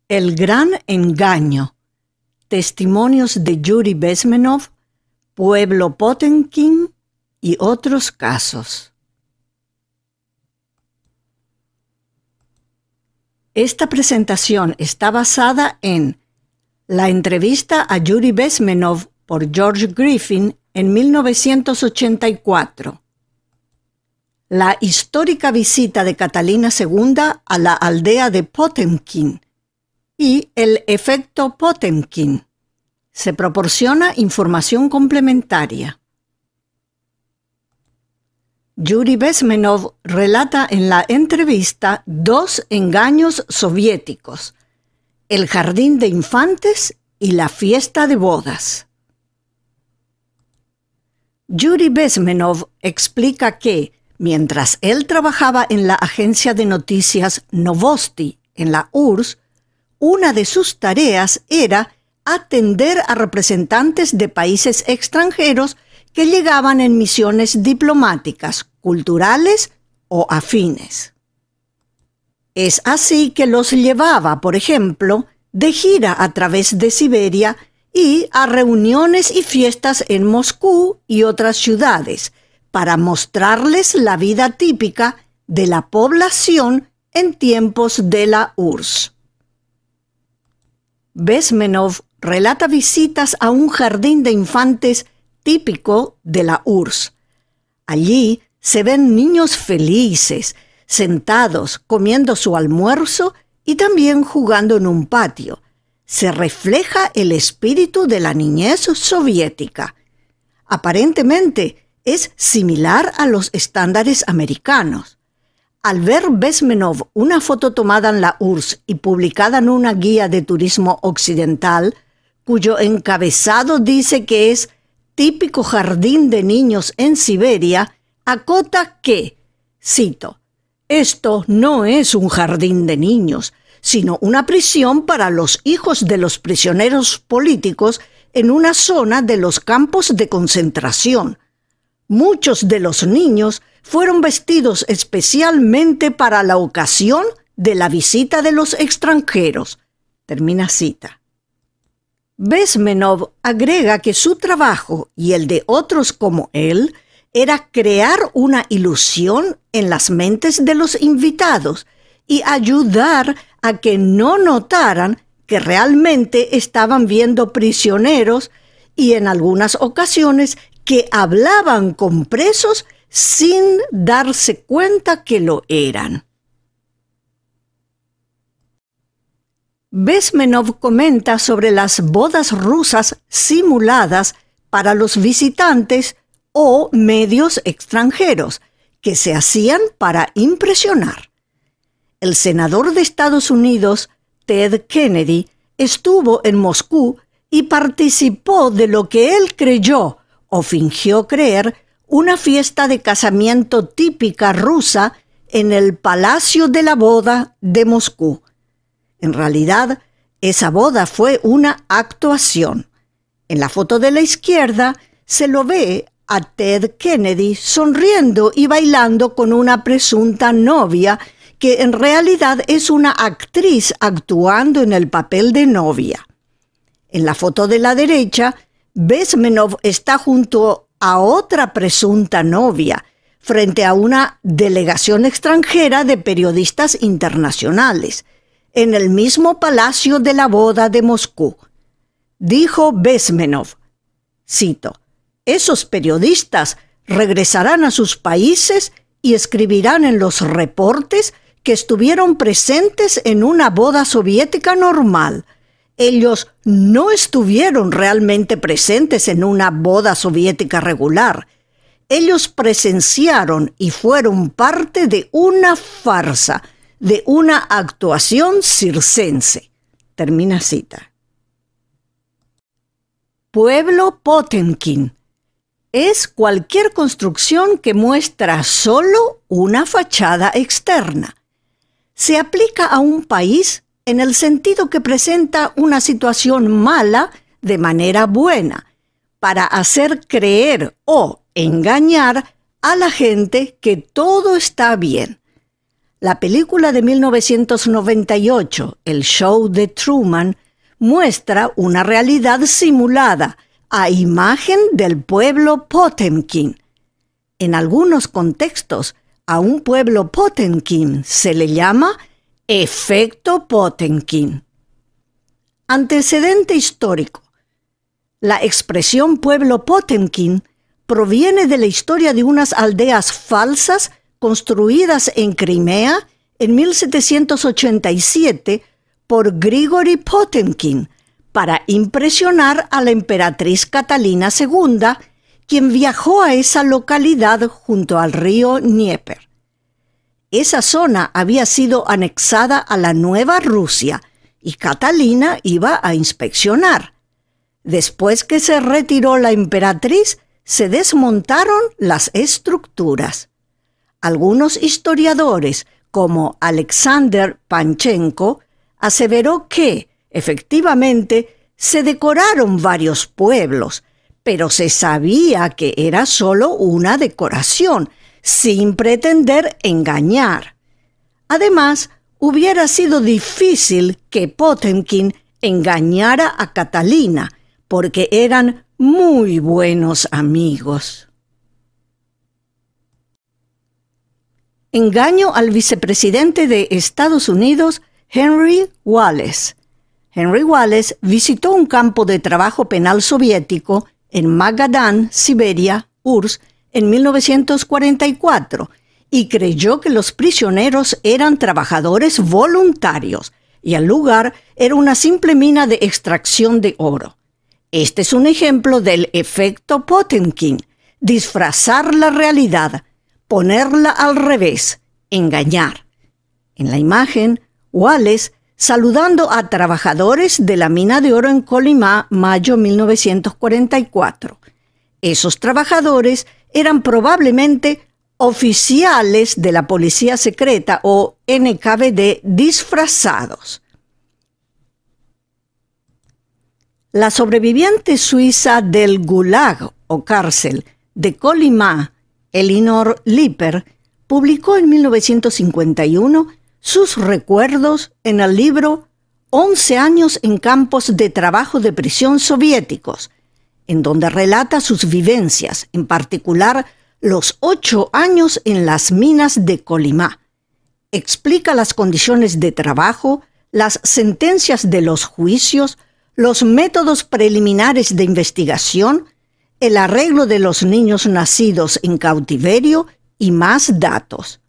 El gran engaño. Testimonios de Yuri Bezmenov, Pueblo Potemkin y otros casos. Esta presentación está basada en la entrevista a Yuri Bezmenov por George Griffin en 1984. La histórica visita de Catalina II a la aldea de Potemkin y el efecto Potemkin. Se proporciona información complementaria. Yuri Bezmenov relata en la entrevista dos engaños soviéticos: el jardín de infantes y la fiesta de bodas. Yuri Bezmenov explica que, mientras él trabajaba en la agencia de noticias Novosti en la URSS, una de sus tareas era atender a representantes de países extranjeros que llegaban en misiones diplomáticas, culturales o afines. Es así que los llevaba, por ejemplo, de gira a través de Siberia y a reuniones y fiestas en Moscú y otras ciudades, para mostrarles la vida típica de la población en tiempos de la URSS. Bezmenov relata visitas a un jardín de infantes típico de la URSS. Allí se ven niños felices, sentados, comiendo su almuerzo y también jugando en un patio. Se refleja el espíritu de la niñez soviética. Aparentemente es similar a los estándares americanos. Al ver Bezmenov una foto tomada en la URSS y publicada en una guía de turismo occidental, cuyo encabezado dice que es típico jardín de niños en Siberia, acota que, cito, «Esto no es un jardín de niños, sino una prisión para los hijos de los prisioneros políticos en una zona de los campos de concentración. Muchos de los niños fueron vestidos especialmente para la ocasión de la visita de los extranjeros». Termina cita. Bezmenov agrega que su trabajo y el de otros como él era crear una ilusión en las mentes de los invitados y ayudar a que no notaran que realmente estaban viendo prisioneros y en algunas ocasiones que hablaban con presos sin darse cuenta que lo eran. Bezmenov comenta sobre las bodas rusas simuladas para los visitantes o medios extranjeros que se hacían para impresionar. El senador de Estados Unidos, Ted Kennedy, estuvo en Moscú y participó de lo que él creyó o fingió creer una fiesta de casamiento típica rusa en el Palacio de la Boda de Moscú. En realidad, esa boda fue una actuación. En la foto de la izquierda se lo ve a Ted Kennedy sonriendo y bailando con una presunta novia que en realidad es una actriz actuando en el papel de novia. En la foto de la derecha, Bezmenov está junto a otra presunta novia, frente a una delegación extranjera de periodistas internacionales, en el mismo Palacio de la Boda de Moscú. Dijo Bezmenov, cito, «Esos periodistas regresarán a sus países y escribirán en los reportes que estuvieron presentes en una boda soviética normal. Ellos no estuvieron realmente presentes en una boda soviética regular. Ellos presenciaron y fueron parte de una farsa, de una actuación circense». Termina cita. Pueblo Potemkin es cualquier construcción que muestra solo una fachada externa. Se aplica a un país en el sentido que presenta una situación mala de manera buena, para hacer creer o engañar a la gente que todo está bien. La película de 1998, El show de Truman, muestra una realidad simulada a imagen del pueblo Potemkin. En algunos contextos, a un pueblo Potemkin se le llama efecto Potemkin. Antecedente histórico. La expresión pueblo Potemkin proviene de la historia de unas aldeas falsas construidas en Crimea en 1787 por Grigori Potemkin para impresionar a la emperatriz Catalina II, quien viajó a esa localidad junto al río Dnieper. Esa zona había sido anexada a la Nueva Rusia y Catalina iba a inspeccionar. Después que se retiró la emperatriz, se desmontaron las estructuras. Algunos historiadores, como Alexander Panchenko, aseveró que, efectivamente, se decoraron varios pueblos, pero se sabía que era solo una decoración, sin pretender engañar. Además, hubiera sido difícil que Potemkin engañara a Catalina, porque eran muy buenos amigos. Engaño al vicepresidente de Estados Unidos, Henry Wallace. Henry Wallace visitó un campo de trabajo penal soviético en Magadan, Siberia, URSS, en 1944 y creyó que los prisioneros eran trabajadores voluntarios y el lugar era una simple mina de extracción de oro. Este es un ejemplo del efecto Potemkin: disfrazar la realidad, ponerla al revés, engañar. En la imagen, Wallace saludando a trabajadores de la mina de oro en Colima, mayo 1944. Esos trabajadores eran probablemente oficiales de la policía secreta o NKVD disfrazados. La sobreviviente suiza del Gulag o cárcel de Colima, Elinor Lipper, publicó en 1951 sus recuerdos en el libro 11 años en campos de trabajo de prisión soviéticos, en donde relata sus vivencias, en particular los 8 años en las minas de Colima. Explica las condiciones de trabajo, las sentencias de los juicios, los métodos preliminares de investigación, el arreglo de los niños nacidos en cautiverio y más datos.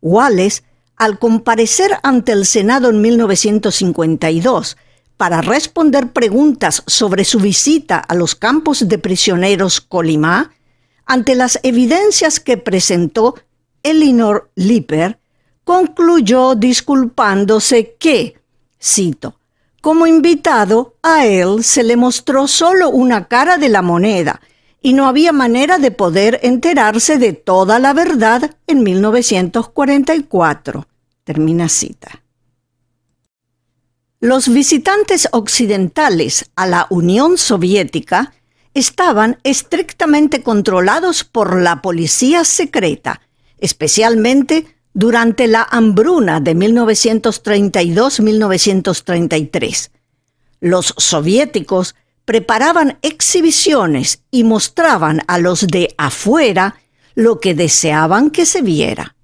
Wallace, al comparecer ante el Senado en 1952 para responder preguntas sobre su visita a los campos de prisioneros Colima, ante las evidencias que presentó Elinor Lipper, concluyó disculpándose que, cito, como invitado a él se le mostró solo una cara de la moneda y no había manera de poder enterarse de toda la verdad en 1944. Termina cita. Los visitantes occidentales a la Unión Soviética estaban estrictamente controlados por la policía secreta, especialmente durante la hambruna de 1932-1933. Los soviéticos preparaban exhibiciones y mostraban a los de afuera lo que deseaban que se viera.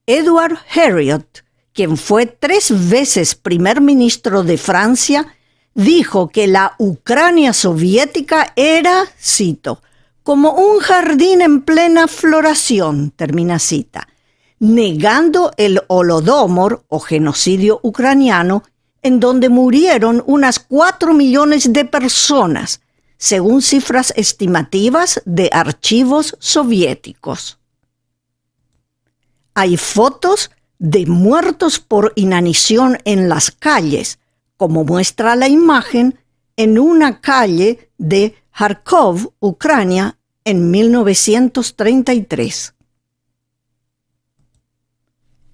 Edward Herriot, quien fue 3 veces primer ministro de Francia, dijo que la Ucrania soviética era, cito, como un jardín en plena floración, termina cita, negando el Holodomor o genocidio ucraniano, en donde murieron unas 4 millones de personas, según cifras estimativas de archivos soviéticos. Hay fotos de muertos por inanición en las calles, como muestra la imagen en una calle de Kharkov, Ucrania, en 1933.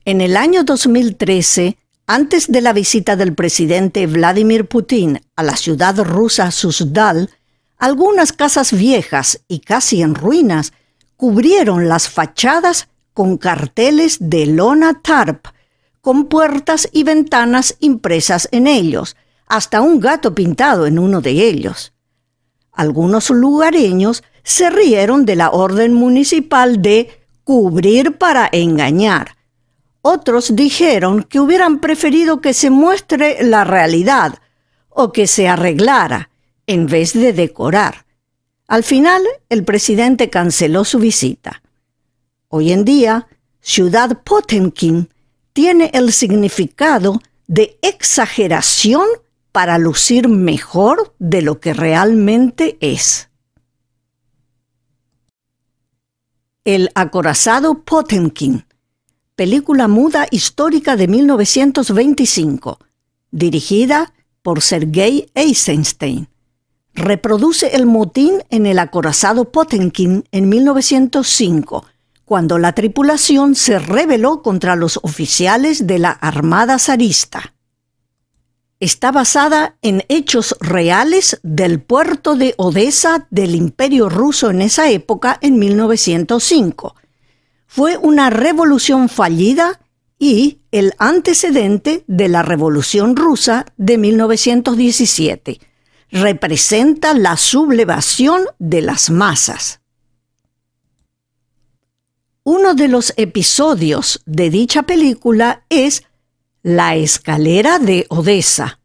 En el año 2013, antes de la visita del presidente Vladimir Putin a la ciudad rusa Suzdal, algunas casas viejas y casi en ruinas cubrieron las fachadas con carteles de lona tarp, con puertas y ventanas impresas en ellos, hasta un gato pintado en uno de ellos. Algunos lugareños se rieron de la orden municipal de cubrir para engañar. Otros dijeron que hubieran preferido que se muestre la realidad o que se arreglara en vez de decorar. Al final, el presidente canceló su visita. Hoy en día, Ciudad Potemkin tiene el significado de exageración para lucir mejor de lo que realmente es. El acorazado Potemkin, película muda histórica de 1925, dirigida por Sergei Eisenstein. Reproduce el motín en el acorazado Potemkin en 1905, cuando la tripulación se rebeló contra los oficiales de la Armada zarista. Está basada en hechos reales del puerto de Odessa del Imperio Ruso en esa época, en 1905. Fue una revolución fallida y el antecedente de la Revolución Rusa de 1917. Representa la sublevación de las masas. Uno de los episodios de dicha película es La escalera de Odessa.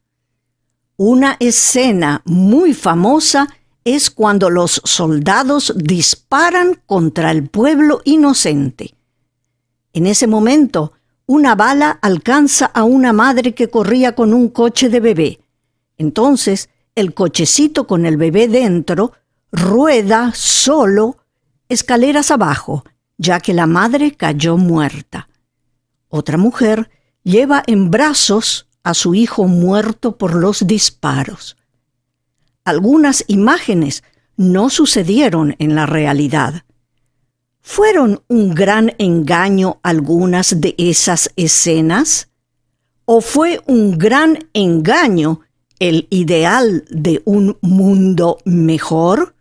Una escena muy famosa es cuando los soldados disparan contra el pueblo inocente. En ese momento, una bala alcanza a una madre que corría con un coche de bebé. Entonces, el cochecito con el bebé dentro rueda solo escaleras abajo, ya que la madre cayó muerta. Otra mujer lleva en brazos a su hijo muerto por los disparos. Algunas imágenes no sucedieron en la realidad. ¿Fueron un gran engaño algunas de esas escenas? ¿O fue un gran engaño el ideal de un mundo mejor?